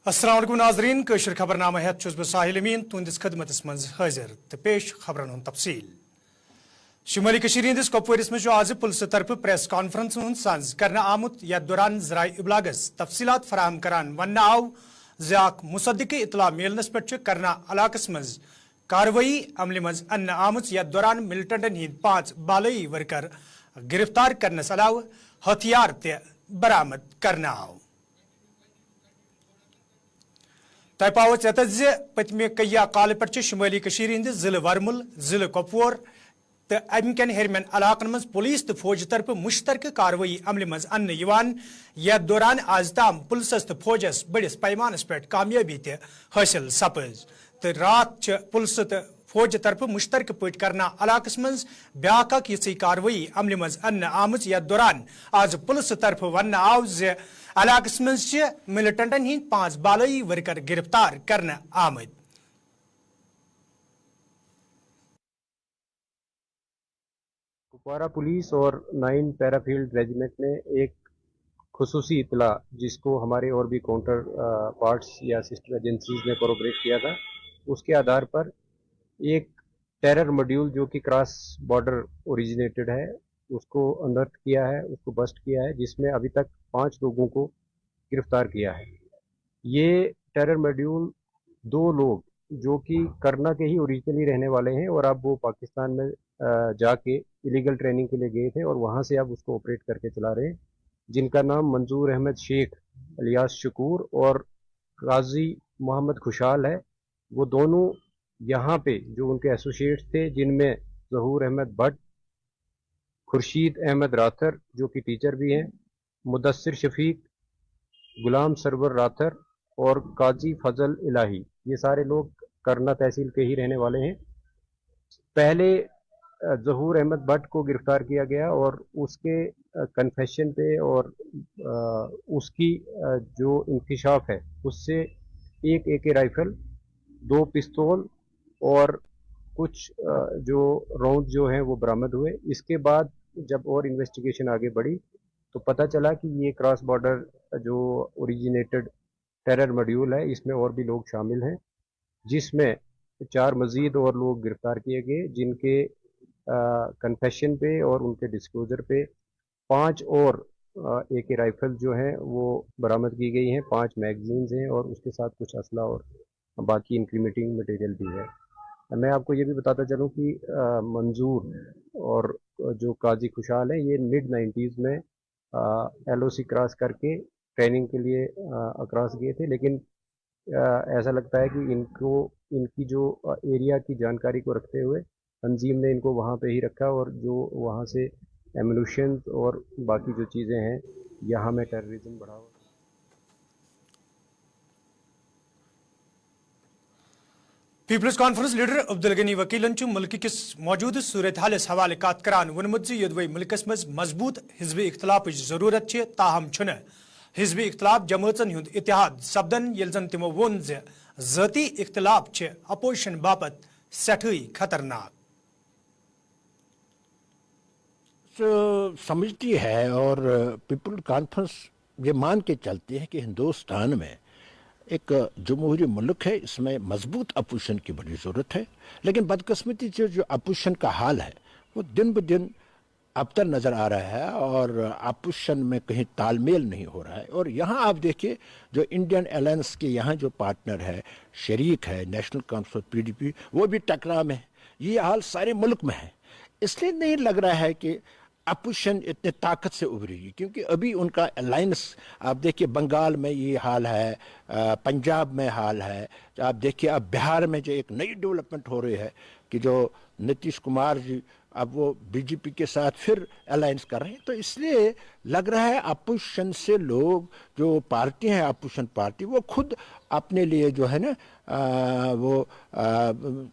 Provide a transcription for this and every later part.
अस्सलाम वालेकुम नाज़रीन कशर खबरनामा हेत छुस बह साहिल अमीन तुंदिस खदमतस मज हाजिर तो पेश खबरन हुंद तफसील। शुमाली कशीर हंदिस कपवारिस मज आज पुलिस तरफ प्रेस कॉन्फ्रेंस हुंद साज करना आमुत यथ दौरान ज़राए इब्लागस तफसीलात फराहम करान वन आव ज़ मुसद्दिक इतला मिलनस पे करना इलाकस मज कार्रवाई अमल मज अन्न आमुत यथ दौरान मिलिटेंटन हिंद 5 बालई वर्कर गिरफ्तार करनस अलाव हथियार ते बरामद करना आव। तय पाव यत पतमे कया काल पे शुमाली हंद जिले वरमुल जिले कपवार तो अमकन हेरमन इलाकन मज पुलिस तो फौज तरफ मुश्तरक कार्रवाई अमल मज अन्न यथ दौरान आज ताम पुलिस तो फौजस बड़िस पैमानस पे कामयाबी ते हासिल सपज तो रात पुलिस तो फौज तरफ मुश्तरक पे करना इलाकस मज ब्याक यी कार्रवाई अमल मज अन्न आम यथ दौरान आज पुलिस तरफ वन आव इलाकस मज मिलिटेंटन हिंद 5 बालई वर्कर गिरफ्तार करने आमद। कुपवारा पुलिस और 9 पैराफील्ड रेजिमेंट ने एक खुसूसी इतला जिसको हमारे और भी काउंटर पार्ट्स या सिस्टर एजेंसीज ने कोरोबरेट किया था, उसके आधार पर एक टेरर मॉड्यूल जो कि क्रॉस बॉर्डर ओरिजिनेटेड है उसको अनर्थ किया है, उसको बस्ट किया है, जिसमें अभी तक 5 लोगों को गिरफ्तार किया है। ये टेरर मॉड्यूल 2 लोग जो कि करना के ही ओरिजिनली रहने वाले हैं और अब वो पाकिस्तान में जाके इलीगल ट्रेनिंग के लिए गए थे और वहाँ से अब उसको ऑपरेट करके चला रहे हैं, जिनका नाम मंजूर अहमद शेख अलियास शकूर और काजी मोहम्मद खुशहाल है। वो दोनों यहाँ पे जो उनके एसोसिएट्स थे, जिनमें ज़हूर अहमद भट्ट, खुर्शीद अहमद राथर जो कि टीचर भी हैं, मुदस्सिर शफीक, गुलाम सरवर राथर और काजी फजल इलाही, ये सारे लोग करना तहसील के ही रहने वाले हैं। पहले ज़हूर अहमद भट्ट को गिरफ्तार किया गया और उसके कन्फेशन पे और उसकी जो इंकशाफ है उससे एक AK राइफल, 2 पिस्तौल और कुछ जो राउंड जो हैं वो बरामद हुए। इसके बाद जब और इन्वेस्टिगेशन आगे बढ़ी तो पता चला कि ये क्रॉस बॉर्डर जो ओरिजिनेटेड टेरर मॉड्यूल है इसमें और भी लोग शामिल हैं, जिसमें 4 मज़ीद और लोग गिरफ्तार किए गए, जिनके कन्फेशन पे और उनके डिस्क्लोजर पे 5 और AK राइफल जो हैं वो बरामद की गई हैं, 5 मैगजीन्स हैं और उसके साथ कुछ असला और बाकी इंक्रीमेटिंग मटेरियल भी है। मैं आपको ये भी बताता चलूँ कि मंजूर और जो काजी खुशहाल है ये मिड-90s में LOC क्रॉस करके ट्रेनिंग के लिए अक्रॉस गए थे, लेकिन ऐसा लगता है कि इनकी जो एरिया की जानकारी को रखते हुए तंजीम ने इनको वहाँ पे ही रखा और जो वहाँ से एम्यूनिशन और बाकी जो चीज़ें हैं यहाँ में टेररिज्म बढ़ा हुआ। People's conference leader Abdul Gani वकीलन मुल्क किस मौजूद सूरत हालस हवाले कत करान वोनमुत योदवे मुल्कस मज मजबूत हिजब इख्तलाफ जरूरत है, ताहम हिजब इख्तलाफ जमातन हुंद इतिहाद सपदन येल जन तिमो वोन ज़ाती इख्तलाफ अपोजिशन बापत सठई खतरनाक। समझती है और पीपल कॉन्फ्रेंस ये मान के चलती है कि हिंदुस्तान में एक जमहूरी मुल्क है, इसमें मजबूत अपोजिशन की बड़ी ज़रूरत है, लेकिन बदकिस्मती से जो अपोजिशन का हाल है वो दिन ब दिन अबतर नज़र आ रहा है और अपोजिशन में कहीं तालमेल नहीं हो रहा है। और यहाँ आप देखिए जो इंडियन अलायंस के यहाँ जो पार्टनर है, शरीक है, नेशनल काउंसिल PDP, वो भी टकराव में है। ये हाल सारे मुल्क में है, इसलिए नहीं लग रहा है कि अपोजिशन इतने ताकत से उभरेगी, क्योंकि अभी उनका अलायंस आप देखिए बंगाल में ये हाल है, पंजाब में हाल है, आप देखिए अब बिहार में जो एक नई डेवलपमेंट हो रही है कि जो नीतीश कुमार जी अब वो BJP के साथ फिर अलायंस कर रहे हैं, तो इसलिए लग रहा है अपोजिशन से लोग जो पार्टी हैं, अपोजिशन पार्टी, वो खुद अपने लिए जो है ना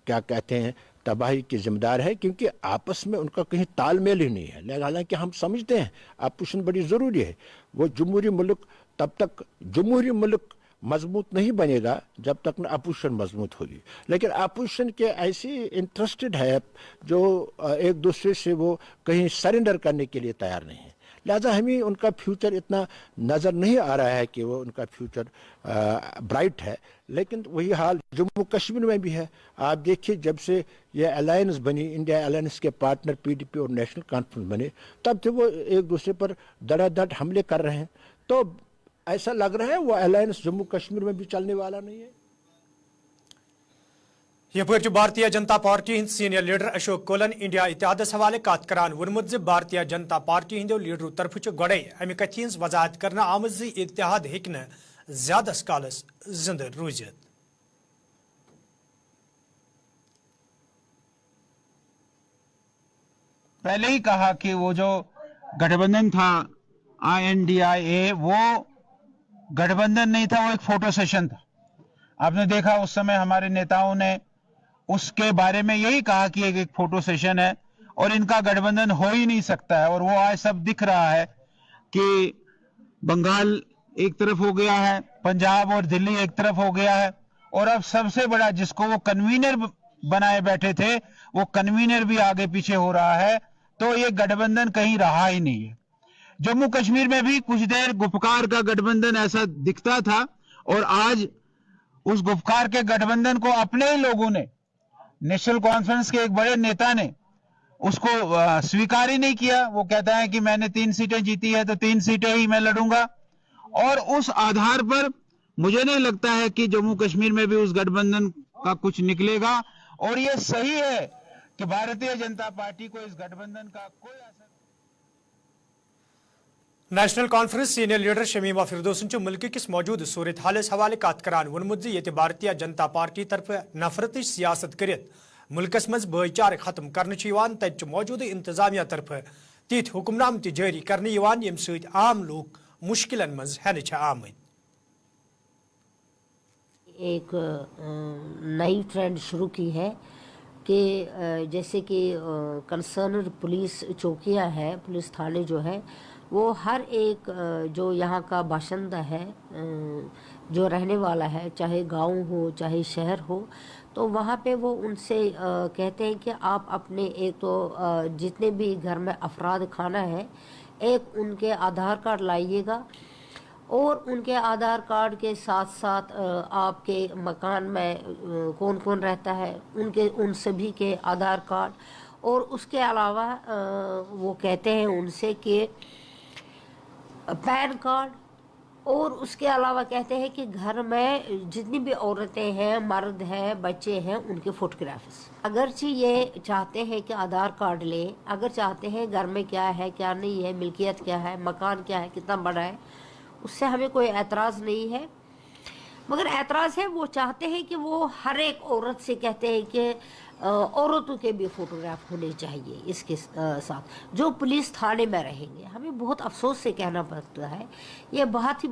क्या कहते हैं तबाही की जिम्मेदार है, क्योंकि आपस में उनका कहीं तालमेल ही नहीं है। हालांकि हम समझते हैं अपोजिशन बड़ी ज़रूरी है, वो जमहूरी मुल्क तब तक जमहूरी मुल्क मजबूत नहीं बनेगा जब तक न अपोजिशन मजबूत होगी, लेकिन अपोजिशन के ऐसे इंटरेस्टेड है जो एक दूसरे से वो कहीं सरेंडर करने के लिए तैयार नहीं है। لہذا ہمیں ان کا فیوچر اتنا نظر نہیں آ رہا ہے کہ وہ ان کا فیوچر برائٹ ہے. لیکن وہی حال جموں کشمیر میں بھی ہے. آپ دیکھیے جب سے یہ الائنس بنی، انڈیا الائنس کے پارٹنر PDP اور نیشنل کانفرنس بنے، تب سے وہ ایک دوسرے پر دڑا دڑ حملے کر رہے ہیں. تو ایسا لگ رہا ہے وہ الائنس جموں کشمیر میں بھی چلنے والا نہیں ہے. یپر بھارتیہ جنتا پارٹی ہند سینئر لیڈر اشوک کولن انڈیا اتحادس حوالے کت کران وونمت زِ بھارتیہ جنتا پارٹی ہندو لیڈرو طرف گۄڈے امہ کتھ ہٕنٛز وضاحت کرنہٕ آمٕژ زِ اتحاد ہیٚکہِ نہٕ زیادس کالس زندٕ روٗزِتھ. پہلے ہی کہا کہ وہ جو گٹھ بندھن تھا INDIA وہ گٹھ بندھن نہیں تھا، وہ ایک فوٹو سیشن تھا. آپ نے دیکھا اس سمے ہمارے نیتاؤں نے اس کے بارے میں یہی کہا کہ ایک فوٹو سیشن ہے اور ان کا گٹھ بندھن ہو ہی نہیں سکتا ہے. اور وہ آج سب دکھ رہا ہے کہ بنگال ایک طرف ہو گیا ہے، پنجاب اور دلی ایک طرف ہو گیا ہے، اور اب سب سے بڑا جس کو وہ کنوینر بنائے بیٹھے تھے وہ کنوینر بھی آگے پیچھے ہو رہا ہے. تو یہ گٹھ بندھن کہیں رہا ہی نہیں ہے. جموں کشمیر میں بھی کچھ دیر گپکار کا گٹھ بندھن ایسا دکھتا تھا، اور آج اس گپکار کے گٹھ بندھن کو اپنے ہی لوگوں نے، نیشنل کانفرنس کے ایک بڑے نیتا نے اس کو سویکار ہی نہیں کیا. وہ کہتا ہے کہ میں نے 3 سیٹیں جیتی ہے تو 3 سیٹیں ہی میں لڑوں گا. اور اس آدھار پر مجھے نہیں لگتا ہے کہ جموں کشمیر میں بھی اس گٹھ بندھن کا کچھ نکلے گا. اور یہ صحیح ہے کہ بھارتیہ جنتا پارٹی کو اس گٹھ بندھن کا کوئی اثر. National conference senior leader Shamima فردوسن ملک کس موجود صورت حالس حوالے کت کران وونمت زِ ییٚتہِ بھارتیہ جنتا پارٹی طرف نفرتٕچ سیاست کرت ملکس مز بھائی چارٕ ختم کرنہٕ یوان، تتہِ موجود انتظامیہ طرف تِتھۍ حکمنام تہِ جٲری کرنہٕ یوان ییٚمہِ سۭتۍ عام لوٗکھ مشکلن مز ہینہٕ چھِ آمٕتۍ. ایک نئی ٹرینڈ شروع کی ہے کہ جیسے کہ کنسرنڈ پولیس چوکیاں ہیں، پولیس تھانے جو ہے وہ ہر ایک جو یہاں کا باشندہ ہے، جو رہنے والا ہے، چاہے گاؤں ہو چاہے شہر ہو، تو وہاں پہ وہ ان سے کہتے ہیں کہ آپ اپنے ایک تو جتنے بھی گھر میں افراد کھانا ہے، ایک ان کے آدھار کارڈ لائیے گا، اور ان کے آدھار کارڈ کے ساتھ ساتھ آپ کے مکان میں کون کون رہتا ہے ان سبھی کے آدھار کارڈ، اور اس کے علاوہ وہ کہتے ہیں ان سے کہ پین کارڈ، اور اس کے علاوہ کہتے ہیں کہ گھر میں جتنی بھی عورتیں ہیں، مرد ہیں، بچے ہیں، ان کے فوٹوگرافس. اگرچہ یہ چاہتے ہیں کہ آدھار کارڈ لیں، اگر چاہتے ہیں گھر میں کیا ہے کیا نہیں ہے، ملکیت کیا ہے، مکان کیا ہے، کتنا بڑا ہے، اس سے ہمیں کوئی اعتراض نہیں ہے. مگر اعتراض ہے وہ چاہتے ہیں کہ وہ ہر ایک عورت سے کہتے ہیں کہ عورتوں کے بھی فوٹوگراف ہونے چاہیے اس کے ساتھ جو پولیس تھانے میں رہیں گے. ہمیں بہت افسوس سے کہنا پڑتا ہے، یہ بات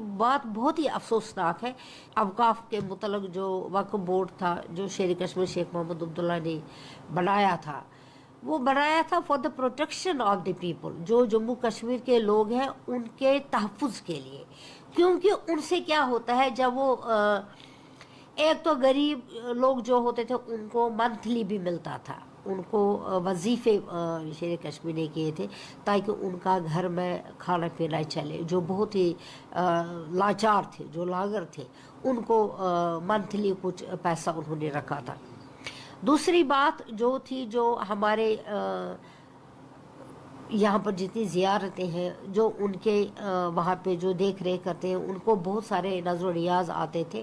بہت ہی افسوسناک ہے. اوقاف کے متعلق جو وقف بورڈ تھا، جو شیر کشمیر شیخ محمد عبداللہ نے بنایا تھا، وہ بنایا تھا for the protection of the people. جو جموں کشمیر کے لوگ ہیں ان کے تحفظ کے لیے، کیونکہ ان سے کیا ہوتا ہے جب وہ ایک تو غریب لوگ جو ہوتے تھے ان کو منتھلی بھی ملتا تھا، ان کو وظیفے شیر کشمیر نے کیے تھے تاکہ ان کا گھر میں کھانا پینا چلے. جو بہت ہی لاچار تھے، جو لاغر تھے، ان کو منتھلی کچھ پیسہ انہوں نے رکھا تھا. دوسری بات جو تھی، جو ہمارے یہاں پر جتنی زیارتیں ہیں، جو ان کے وہاں پہ جو دیکھ ریکھ کرتے ہیں، ان کو بہت سارے نظر و نیاز آتے تھے،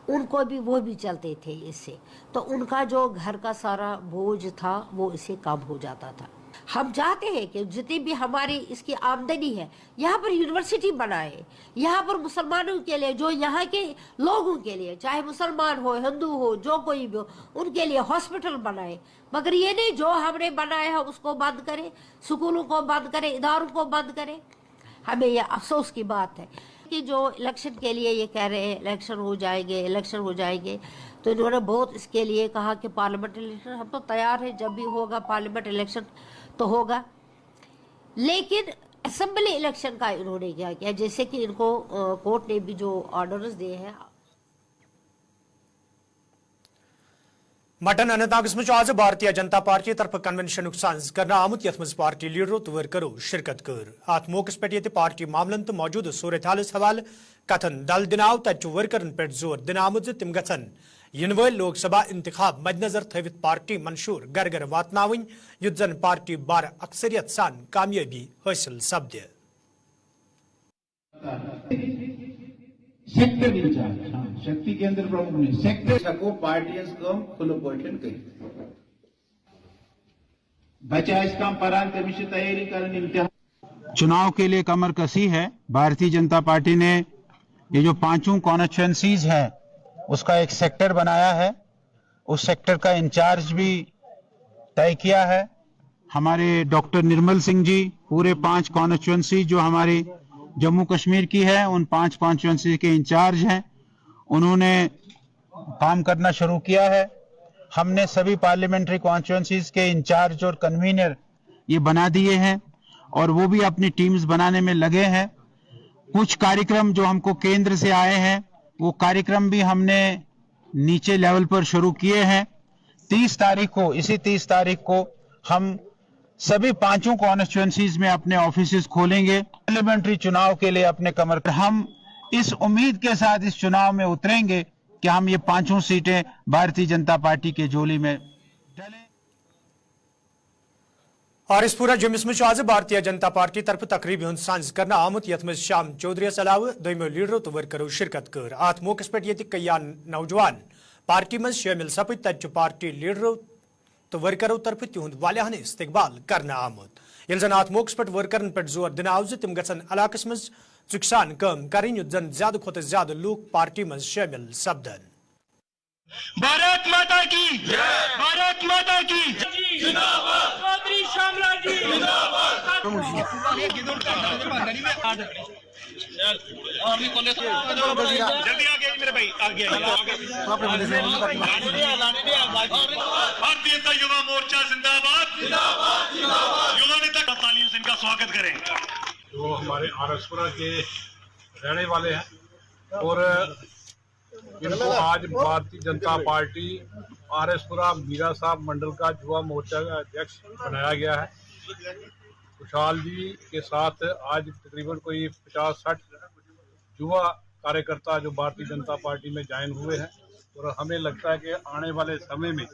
ان کو بھی وہ بھی چلتے تھے اس سے، تو ان کا جو گھر کا سارا بوجھ تھا وہ اس سے کم ہو جاتا تھا. ہم چاہتے ہیں کہ جتنی بھی ہماری اس کی آمدنی ہے یہاں پر یونیورسٹی بنائے، یہاں پر مسلمانوں کے لیے، جو یہاں کے لوگوں کے لیے، چاہے مسلمان ہو، ہندو ہو، جو کوئی بھی ہو، ان کے لیے ہاسپٹل بنائے. مگر یہ نہیں جو ہم نے بنایا ہے اس کو بند کرے، سکولوں کو بند کرے، اداروں کو بند کرے. ہمیں یہ افسوس کی بات ہے کہ جو الیکشن کے لیے یہ کہہ رہے ہیں الیکشن ہو جائیں گے، الیکشن ہو جائیں گے، تو انہوں نے بہت اس کے لیے کہا کہ پارلیمنٹ الیکشن. ہم تو تیار ہیں، جب بھی ہوگا پارلیمنٹ الیکشن تو ہوگا. لیکن اسمبلی الیکشن کا انہوں نے کیا کیا، جیسے کہ ان کو کورٹ نے بھی جو آرڈرز دیے ہیں. मटन अनंतनागस मज आज भारतीय जनता पार्टी तरफ कन्वेंशन साज कर आमुत यथ मज पार्टी लीडरों तो वर्करों शिरकत कर अत मौके पे पार्टी मामलन तो मौजूद सूरत हालस हवाले कथन दल दिनाव तत वर्करन पे जोर दिन आमुत तिम गन इन वल लोकसभा इंतखाब मद्नजर थवित पार्टी मंशूर घर घर वातनावन युत जन पार्टी बार अक्सरियत सान कामयाबी हासिल सपद सेक्टर इंचार्ज, हाँ, शक्ति केंद्र प्रमुख ने सेक्टर को पार्टी खुल पोषण कर बचा इसका परान तमिश तैयारी करने इम्तिहान चुनाव के लिए कमर कसी है। भारतीय जनता पार्टी ने ये जो 5 कॉन्स्टिट्यूएंसीज है उसका एक सेक्टर बनाया है, उस सेक्टर का इंचार्ज भी तय किया है। हमारे डॉक्टर निर्मल सिंह जी पूरे 5 कॉन्स्टिट्यूएंसी जो हमारी जम्मू कश्मीर की है उन 5 कॉन्स्टिट्यूएंसी के इंचार्ज हैं, उन्होंने काम करना शुरू किया है। हमने सभी पार्लियामेंट्री कॉन्स्टिट्यूएंसीज के इंचार्ज और कन्वीनर ये बना दिए हैं और वो भी अपनी टीम्स बनाने में लगे हैं। कुछ कार्यक्रम जो हमको केंद्र से आए हैं वो कार्यक्रम भी हमने नीचे लेवल पर शुरू किए हैं। 30 तारीख को हम सभी 5 कॉन्स्टिट्यूएंसीज में अपने ऑफिसेज खोलेंगे। पार्लियामेंट्री चुनाव के लिए अपने कमर पर हम इस उम्मीद के साथ इस चुनाव में उतरेंगे कि हम ये 5 सीटें भारतीय जनता पार्टी के झोली में डालें। और इस पूरा जम्मू में आज भारतीय जनता पार्टी तरफ तकरीब हूं साज कर आमुत यथ मज शाम चौधरी अलावा दोमो लीडरों तो वर्करों शिरकत कर अत मौके पे कई नौजवान पार्टी मज शामिल सपद तत पार्टी लीडरों तो वर्करों तरफ तिहुंद वालियान इस्तकबाल करना आमुत ये जन अत मौके पे वर्करन पे जोर दिन आव तिम गन इलाकस मज चुकसान कम करें युत जन ज्यादा खुद ज्यादा लूक पार्टी मज शामिल सपदन। भारत माता की भारत माता की जिंदाबाद चौधरी श्यामला जी जल्दी आगे मेरे भाई आगे भारतीय युवा मोर्चा जिंदाबाद युवा नेता का तालियों से इनका स्वागत करें। जो हमारे आरएसपुरा के रहने वाले हैं और इनको आज भारतीय जनता पार्टी आरएसपुरा मीरा साहब मंडल का युवा मोर्चा का अध्यक्ष बनाया गया है। खुशहाल जी के साथ आज तकरीबन कोई 50-60 युवा कार्यकर्ता जो भारतीय जनता पार्टी में ज्वाइन हुए हैं और हमें लगता है कि आने वाले समय में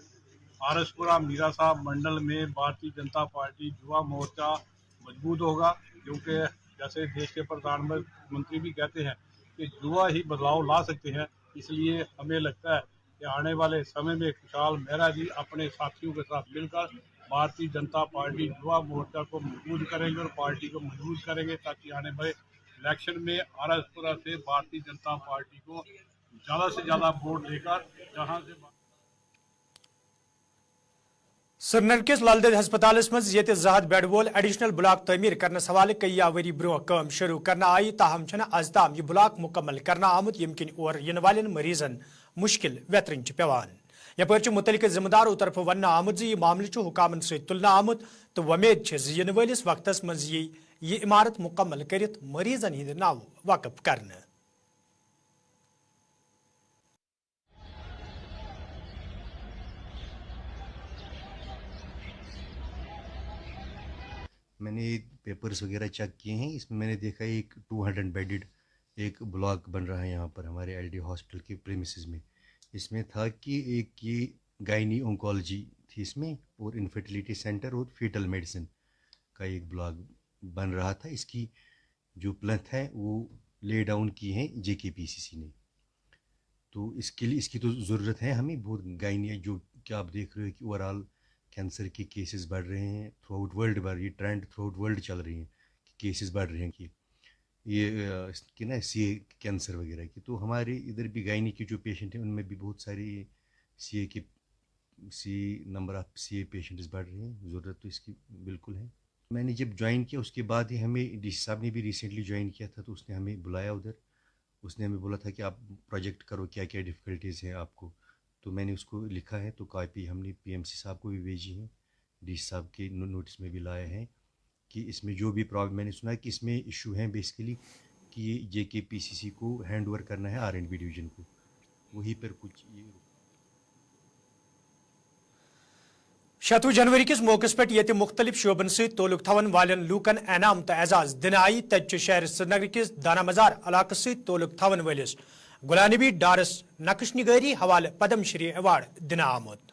आरएसपुरा मीरा साहब मंडल में भारतीय जनता पार्टी युवा मोर्चा मजबूत होगा, क्योंकि जैसे देश के प्रधानमंत्री भी कहते हैं कि युवा ही बदलाव ला सकते हैं। इसलिए हमें लगता है कि आने वाले समय में खुशहाल मेहरा जी अपने साथियों के साथ मिलकर भारतीय जनता पार्टी युवा मोर्चा को मजबूत करेंगे और पार्टी को मजबूत करेंगे ताकि आने वाले इलेक्शन में आरएसपुरा से भारतीय जनता पार्टी को ज़्यादा से ज़्यादा वोट देकर जहां से श्रीनगर किस लालदेद हस्पताल मज ये जहद बेड वोल एडिशनल ब्लॉक तमीर करने हवाले कई वरी ब्रो कम शुरू करना आई, ताहम आज ताम यह ब्लॉक मुकम्मल करना आमुत यम किन और इन वाले मरीजन मुश्किल वेतरन पेवान। यपर मुतलिक जिम्मेदारों तरफ वन आमुत यह मामले हुकामन से तुलना आमुत तो वमेद इन वलिस वक्तस मज यह इमारत मुकम्मल कर मरीजन हंद नाव वकफ करने। मैंने पेपर्स वगैरह चेक किए हैं, इसमें मैंने देखा एक 200 बेडेड एक ब्लॉक बन रहा है यहाँ पर हमारे एलडी हॉस्पिटल के प्रेमिसेस में। इसमें था कि एक ये गायनी ओंकोलॉजी थी इसमें और इनफर्टिलिटी सेंटर और फीटल मेडिसिन का एक ब्लॉक बन रहा था। इसकी जो प्लेंथ है वो ले डाउन की है जेकेपीसीसी ने, तो इसके लिए इसकी तो ज़रूरत है हमें बहुत। गायनी जो क्या आप देख रहे हो कि ओवरऑल कैंसर के केसेस बढ़ रहे हैं थ्रू आउट वर्ल्ड पर, ये ट्रेंड थ्रू आउट वर्ल्ड चल रही हैं कि केसेस बढ़ रहे हैं कि ये कि ना सीए कैंसर वगैरह की। तो हमारे इधर भी गायनी के जो पेशेंट हैं उनमें भी बहुत सारे नंबर ऑफ सीए पेशेंट्स बढ़ रहे हैं। ज़रूरत तो इसकी बिल्कुल है। मैंने जब ज्वाइन किया उसके बाद ही हमें डी साहब ने भी रिसेंटली ज्वाइन किया था, तो उसने हमें बुलाया उधर। उसने हमें बोला था कि आप प्रोजेक्ट करो, क्या क्या डिफ़िकल्टीज़ हैं आपको। तो मैंने उसको लिखा है, तो कॉपी हमने पीएमसी साहब को भी भेजी है, डी साहब के नोटिस में भी लाए हैं कि इसमें जो भी प्रॉब्लम, मैंने सुना है कि इसमें इशू है बेसिकली कि ये जेकेपीसीसी को हैंड ओवर करना है आरएंडबी डिवीज़न को, वहीं पर कुछ ये شتوہ جنوری کس موقع پہ یہ مختلف شعبن ست تعلق تھون والن لوکن انعام تو اعزاز دن آئی تتہ شہر سرینگر کس دانہ مزار علاقہ ست تعلق تھون ولس غلام نبی ڈارس نقش نگاری حوالہ پدم شری ایوارڈ دن آمت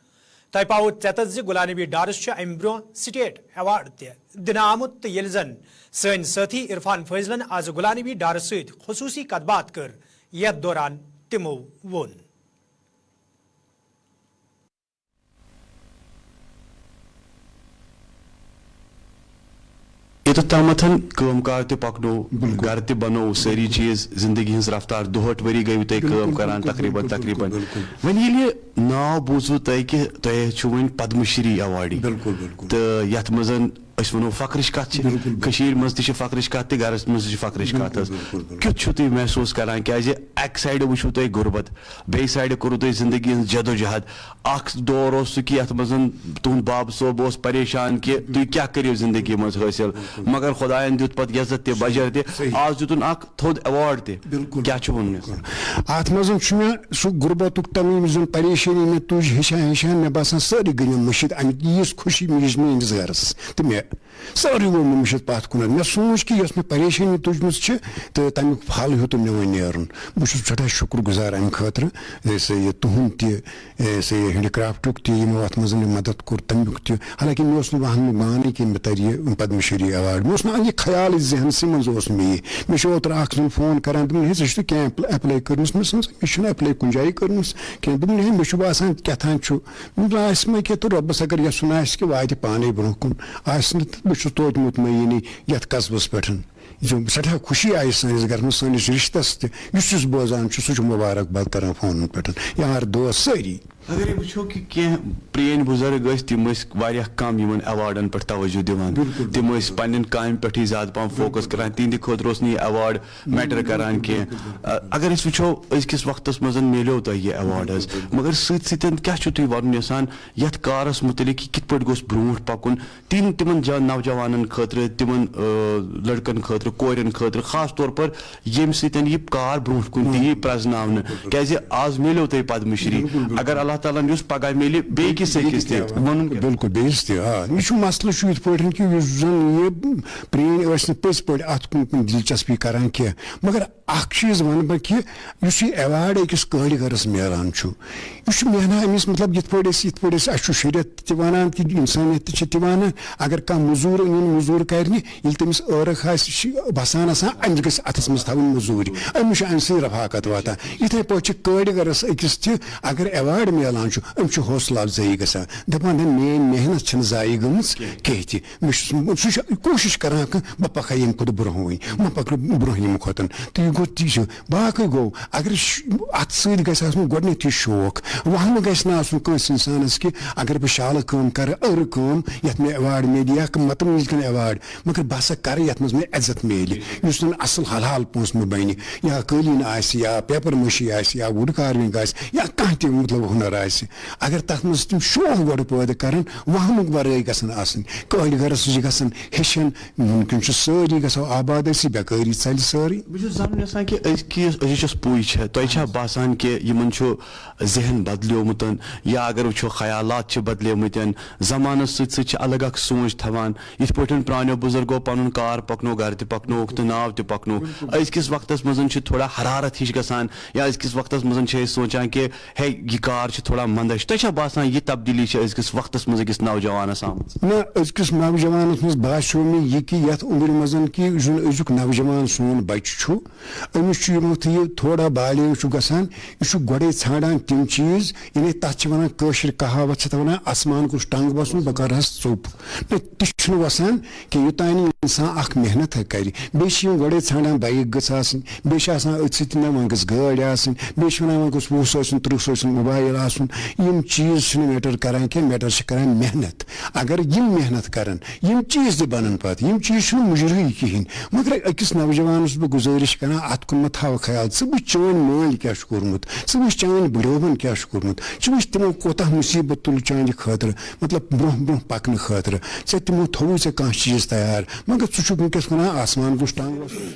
تہ پاو ژےٚ زِ غلام نبی ڈارس امہ برو سٹیٹ ایوارڈ تہ دن آمت تو یل زن سن ساتھی عرفان فیضلن آز غلام نبی ڈارس ست خصوصی کت بات کر یتھ دوران تمو وون یوتھ تامتھن کٲم کار تہِ پکنو گھر تہِ بنو سٲری چیٖز زندگی ہٕنٛز رفتار دُہٲٹھ ؤری گٔیوٕ تُہۍ کٲم کران تقریباً وۄنۍ ییٚلہِ یہِ ناو بوٗزوٕ تۄہہِ کہِ تۄہہِ چھُو وۄنۍ پدم شری ایوارڈی تہٕ یتھ منٛز أسۍ ونو فخرٕچ کتھ چھِ کٔشیٖرِ منٛز تہِ چھِ فخرٕچ کتھ تہِ گرس منٛز تہِ چھِ فخرٕچ کتھ حظ کیُتھ چھُو تُہۍ محسوٗس کران کیازِ اکہِ سایڈٕ وٕچھو تۄہہِ غُربت بیٚیہِ سایڈٕ کوٚروٕ تۄہہِ زندگی ہٕنٛز جدوجہد اکھ دور اوس سُہ کہِ یتھ منٛز تُہُنٛد باب صٲب اوس پریشان کہِ تُہۍ کیاہ کٔرِو زندگی منٛز حٲصِل مگر خۄدایَن دیُت پتہٕ عزت تہِ بجر تہِ آز دِتُن اکھ تھوٚد ایوارڈ تہِ کیاہ چھُ وَنُن اتھ منٛز چھُ مےٚ سُہ غُربتُک تَمہِ یِم زن پریشٲنی مےٚ تُج ہیٚچھان مےٚ باسان سٲری گٔے مےٚ مٔشِد اَمِچ یٖژ خوشی میٖج میٲنِس گرس تہٕ مےٚ سٲری گوٚو مےٚ مٔشِد پتھ کُن مےٚ سوٗنٛچ کہِ یۄس مےٚ پریشٲنی تُجمٕژ چھِ تہٕ تَمیُک پھل ہیوٚتُن مےٚ وۄنۍ نیرُن بہٕ چھُس سٮ۪ٹھاہ شُکر گُزار امہِ خٲطرٕ سا یہِ تُہُنٛد تہِ سا یہِ ہینٛڈی کرافٹُک تہِ یِمو اتھ منٛز مےٚ مدد کوٚر تمیُک تہِ حالانکہِ مےٚ اوس نہٕ وہنہٕ بانٕے کہِ مےٚ ترِ یہِ پدم شری ایوارڈ مےٚ اوس نہٕ یہِ خیالٕے ذہنسٕے منٛز اوس مےٚ یہِ مےٚ چھُ اوترٕ اکھ زن فون کران دوٚپُن ہے ژےٚ چھُتھ کینٛہہ ایپلاے کٔرمٕژ مےٚ مےٚ چھُنہٕ ایپلاے کُنہِ جایہِ کٔرمٕژ کینٛہہ دوٚپُن ہے مےٚ چھُ باسان کیٛاتھانۍ چھُ آسہِ ما کینٛہہ تہٕ رۄبس اگر یژھُن آسہِ کہِ واتہِ پانے برونٛہہ کُن آسہِ نہٕ تہٕ بہٕ چھُس توتہِ مطمعیٖنٕے یتھ قصبس پٮ۪ٹھ یہِ چھُ سٮ۪ٹھاہ خوشی آیہِ سٲنِس گرس منٛز سٲنِس رشتس تہِ یُس یُس بوزان چھُ سُہ چھُ مُبارکباد کران فونن پٮ۪ٹھ یار دوس سٲری اگر یہ وٕچھو کہ کینٛہہ پرٛٲنۍ بُزرگ ٲسۍ تِم ٲسۍ واریاہ کم یِمن ایوارڈن پٮ۪ٹھ توجہ دِوان تِم ٲسۍ پننٮ۪ن کامہِ پٮ۪ٹھٕے زیادٕ پہم فوکس کران تِہنٛدِ خٲطرٕ اوس نہٕ یہِ ایوارڈ میٹر کران کینٛہہ اگر أسۍ وٕچھو أزکِس وقتس منٛز مِلیو تۄہہِ یہِ ایوارڈ حظ مگر سۭتۍ سۭتۍ کیاہ چھُو تُہۍ ونُن یژھان یتھ کارس متعلق یہِ کِتھ پٲٹھۍ گوٚژھ برونٛٹھ پکُن تِمن نوجوانن خٲطرٕ تِمن لڑکن خٲطرٕ کورٮ۪ن خٲطرٕ خاص طور پر ییٚمہِ سۭتۍ یہِ کار برونٛٹھ کُن تہِ یی پرٛزناونہٕ کیازِ آز مِلیو تۄہہِ پدم شری اگر اللہ تعالیٰ ہن یُس پگاہ مِلہِ بیٚیہِ کِس أکِس تہِ بِلکُل بیٚیِس تہِ آ یہِ چھُ مسلہٕ چھُ یِتھ پٲٹھۍ کہِ یُس زن یہِ پرٛٲنۍ ٲسۍ نہٕ پٔزۍ پٲٹھۍ اتھ کُن دلچسپی کران کینٛہہ مگر اکھ چیٖز ونہٕ بہٕ کہِ یُس یہِ ایوارڈ أکِس کٲرۍگرس میلان چھُ یہِ چھُ میلان أمِس مطلب یِتھ پٲٹھۍ أسۍ اَسہِ چھُ شریعت تہِ ونان کہِ انسٲنیت تہِ چھِ تہِ ونان اگر کانٛہہ موٚزوٗر أنِن موٚزوٗر کرنہِ ییٚلہِ تٔمِس ٲرکھ آسہِ یہِ چھِ بسان آسان أمِس گژھِ اتھس منٛز تھاوٕنۍ موٚزوٗرۍ أمِس چھُ امہِ سۭتۍ رفاقت واتان یِتھٕے پٲٹھۍ چھِ کٲرۍگرس أکِس تہِ اگر ایوارڈ میلان چھُ أمِس چھُ حوصلہٕ افضٲیی گژھان دپان میٲنۍ محنت چھنہٕ ضایہِ گٔمٕژ کینٛہہ تہِ مےٚ سُہ چھُ کوٗشش کران کہِ بہٕ پکہٕ ہا ییٚمہِ کھۄتہٕ برونٛہہ وۄنۍ بہٕ پکہٕ برونٛہہ ییٚمہِ کھۄتہٕ تہٕ یہِ گوٚو تی چھُ باقٕے گوٚو اگر اتھ سۭتۍ گژھِ آسُن گۄڈٕنیتھ یہِ شوق وہنہٕ گژھِ نہٕ آسُن کٲنٛسہِ انسانس کہِ اگر بہٕ شالہٕ کٲم کرٕ أرٕ کٲم یتھ مےٚ ایوارڈ میلہِ یا متمٕلۍ کِنۍ ایوارڈ مگر بہٕ ہسا کرٕ یتھ منٛز مےٚ عزت میلہِ یُس زن اصل حلال پونٛسہٕ مےٚ بنہِ یا قٲلیٖن آسہِ یا پیپر مٲشی آسہِ یا وُڈ کاروِنٛگ آسہِ یا کانٛہہ تہِ مطلب ہُنر آسہِ اگر تتھ منٛز تِم شوق گۄڈٕ پٲدٕ کرن وہنُک ورٲے گژھن آسٕنۍ کٲرۍگرس چھِ گژھن ہیٚچھن وُنکیٚن چھُ سٲری گژھو آباد أسۍ بیکٲری ژلہِ سٲرٕے بہٕ چھُس زانُن یژھان کہِ أزِچ پُے چھےٚ تۄہہِ چھا باسان کہِ یِمن چھُ ذہن بدلیومُت یا اگر وٕچھو خیالات چھِ بدلیمٕتۍ زمانس سۭتۍ سۭتۍ چھِ الگ اکھ سونٛچ تھاوان یِتھ پٲٹھۍ پرٛانیو بُزرگو پنُن کار پکنو گرٕ تہِ پکنووُکھ تہٕ ناو تہِ پکنووُکھ أزکِس وقتس منٛز چھِ تھوڑا حرارت ہِش گژھان یا أزکِس وقتس منٛز چھِ أسۍ سونٛچان کہِ ہے یہِ کار چھُ تھوڑا منٛدچھ تۄہہِ چھا باسان یہِ تبدیٖلی چھِ أزکِس وقتس منٛز أکِس نوجوانس آمٕژ نہ أزکِس نوجوانس منٛز باسیو مےٚ یہِ کہِ یتھ عُمرِ منٛز کہِ یُس زن أزیُک نوجوان سون بچہِ چھُ أمِس چھُ یِمُتھ یہِ تھوڑا بالغ چھُ گژھان یہِ چھُ گۄڈے ژھانڈان تِم چیٖز یعنی تتھ چھِ ونان کٲشِر کہاوت چھِ ونان آسمان گوٚژھ ٹنٛگ بسُن بہٕ کرہس ژوٚپ تہِ چھُنہٕ وسان کہِ یوٚتانۍ نہٕ انسان اکھ محنت کرِ بیٚیہِ چھِ یِم گۄڈے ژھانڈان بایک گٔژھ آسٕنۍ بیٚیہِ چھِ آسان أتھۍ سۭتۍ نہ وۄنۍ گٔژھ گٲڑۍ آسٕنۍ بیٚیہِ چھِ ونان وۄنۍ گوٚژھ 20 ٲسِن 30 ٲسِن موبایل آسُن یِم چیٖز چھِنہٕ میٹر کران کینٛہہ میٹر چھِ کران محنت اگر یِم محنت کرن یِم چیٖز تہِ بنن پتہٕ یِم چیٖز چھِنہٕ مُجرٕے کِہینۍ مگر أکِس نوجوانس چھُس بہٕ گُزٲرِش کران اتھ کُن مہ تھاو خیال ژٕ وٕچھ چٲنۍ مٲلۍ کیاہ چھُ کوٚرمُت ژٕ وٕچھ چٲنۍ بٕڈِببن کیاہ چھُ کوٚرمُت ژٕ وٕچھ تِمو کوتاہ مُصیبت تُل چانہِ خٲطرٕ مطلب برونٛہہ برونٛہہ پکنہٕ خٲطرٕ ژےٚ تِمو تھوٚوُے ژےٚ کانٛہہ چیٖز تیار مگر ژٕ چھُکھ وٕنکیٚس ونان آسمان گوٚژھ ٹنٛگ بسُن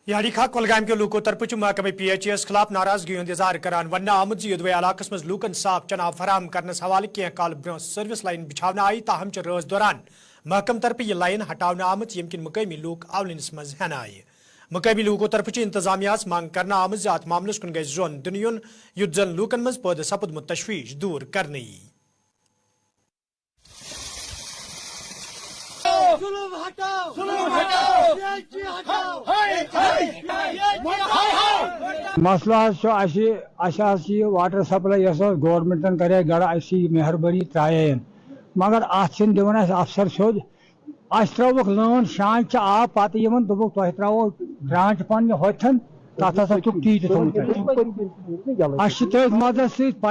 यानी खा कुलगाम के लूको तरफ महकमे PHS खिलाफ नाराजगी हंद इजहार करान वन आमद युद्धवे इलाकस मज लूकन साफ चनाव फराम करनस हवाले कह काल ब्रो सर्विस लाइन बिछावन आई ताहम च रोज दौरान महकम तरफ यह लाइन हटावन आमत यमकिन मुकामी लूक आवलिनस मज हन आय मुकामी लूको तरफ इंतजामिया मांग करना आमज अत मामलस कुन गज जोन दुनियन युद्ध जन लूकन मज पद सपदमुत तशवीश दूर करने मसला वाटर सप्लाई गवर्नमेंटन करे गड़ा मेहरबानी त्रायन मगर अत दिवन अफसर सोद त्रोक लन शान आब पत दोप तुह त्रो ब्रांच पन होथन तथ हसा तुक टी त्र मदद सैप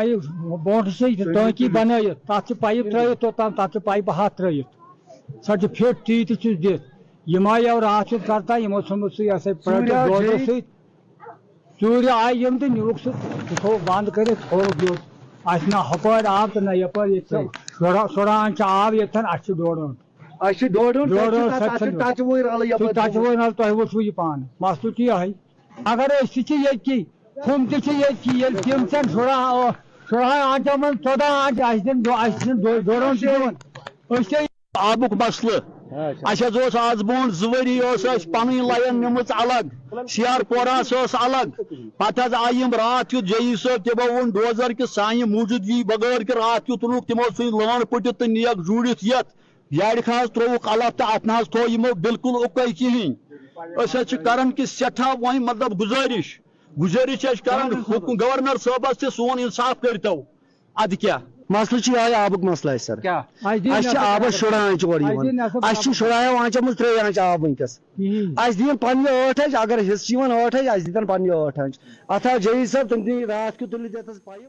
बोट से टंकी बन तथ पाइप त्र तोतम तथ पाइप हाथ त्र सो फिट टी दित यम आय रात करता यमो सूर्य आय यम तो न्यूक सो बंद कर ना हपर आब तो ना यपर सोरान आब यन तुह वो यह पान मसल यह अगर हम तम शुरा आंचम 14 आंच दोड़न आबुक मसल आज बोन 2 वरी पन लाइन निम अलग सियारपोरा अलग पत आयम रात युत जई साहब तमो वो डोजर कि सान मौजूदगी बगैर कि रात युत लुक तमो सु लान पटित तो नेक जुड़ित ये यार त्रोक अलग तो अत थो यमो बिल्कुल उकै कहें करान कि सठा वो मतलब गुजारिश करान गवर्नर साहबस ते सोन इंसाफ करतो अद क्या मसल आबुक मसल सर आब शुरान शुराया आंच मज 3 आंच आब वनकस दिन पन 8 अगर हिस्स 8 दिन पन 8 अत जई सब तुम रात की तुल देत पाइप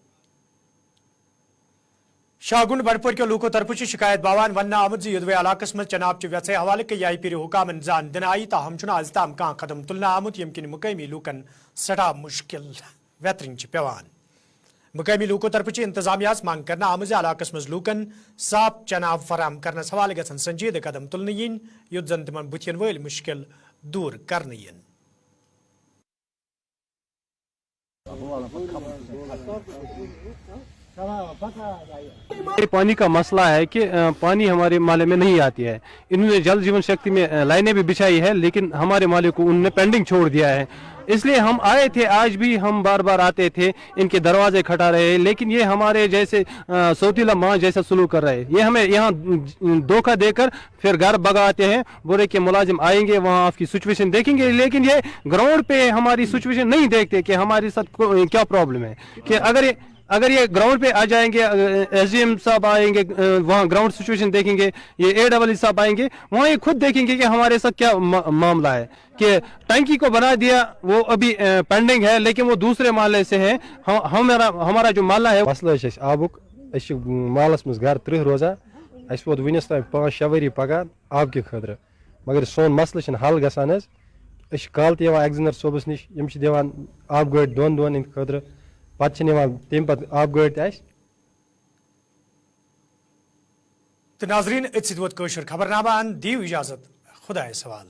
शाहगुंड बड़पुर के लूको तरफ शिकायत बावान वन आमद युद्धवे इलाकस मज चनाब च व्यथ हवाले के याई पिर हुकामन जान दिन आई ताहम आज ताम कह कदम तुलना आमुत यमकिन मुकामी लूकन सड़ा मुश्किल वेतरिन पेवान मुकामी लूको तरफ इंतजामिया मांग करना आमज इलाकस मज लूकन साफ चनाव फराम करनस हवाले गसन संजीद कदम तुलन yin युद्ध जन तमन बुथियन वल मुश्किल दूर करन yin पानी का मसला है कि पानी हमारे माले में नहीं आती है। इन्होंने जल जीवन शक्ति में लाइनें भी बिछाई है लेकिन हमारे माले को उन्होंने पेंडिंग छोड़ दिया है। इसलिए हम आए थे, आज भी हम बार बार आते थे, इनके दरवाजे खटा रहे हैं, लेकिन ये हमारे जैसे सौतीला माँ जैसा सलूक कर रहे हैं। ये हमें यहाँ धोखा देकर फिर घर भगाते हैं, बोले कि मुलाजिम आएंगे वहाँ आपकी सिचुएशन देखेंगे, लेकिन ये ग्राउंड पे हमारी सिचुएशन नहीं देखते कि हमारे साथ क्या प्रॉब्लम है। कि अगर ये ग्राउंड पे आ जाएंगे, SDM साहब आएंगे वहाँ ग्राउंड सिचुएशन देखेंगे, ये AEE साहब आएंगे वहाँ ये खुद देखेंगे कि हमारे साथ क्या मामला है। कि टंकी को बना दिया वो अभी पेंडिंग है, लेकिन वो दूसरे माले से है। हमारा जो माला है मसला आबुक मालस मज घर 30 रोजान अस वो वनस तक 5-6 वरी पकान आब के खतर, मगर सोन मसल हल गसान कल एग्जनर सोबस नश यम दिवान आब गड़ 2 दोन खतर पत तम पत आब गड़ तो नाजरीन खबरनामा दीव इजाजत खुदा सवाल।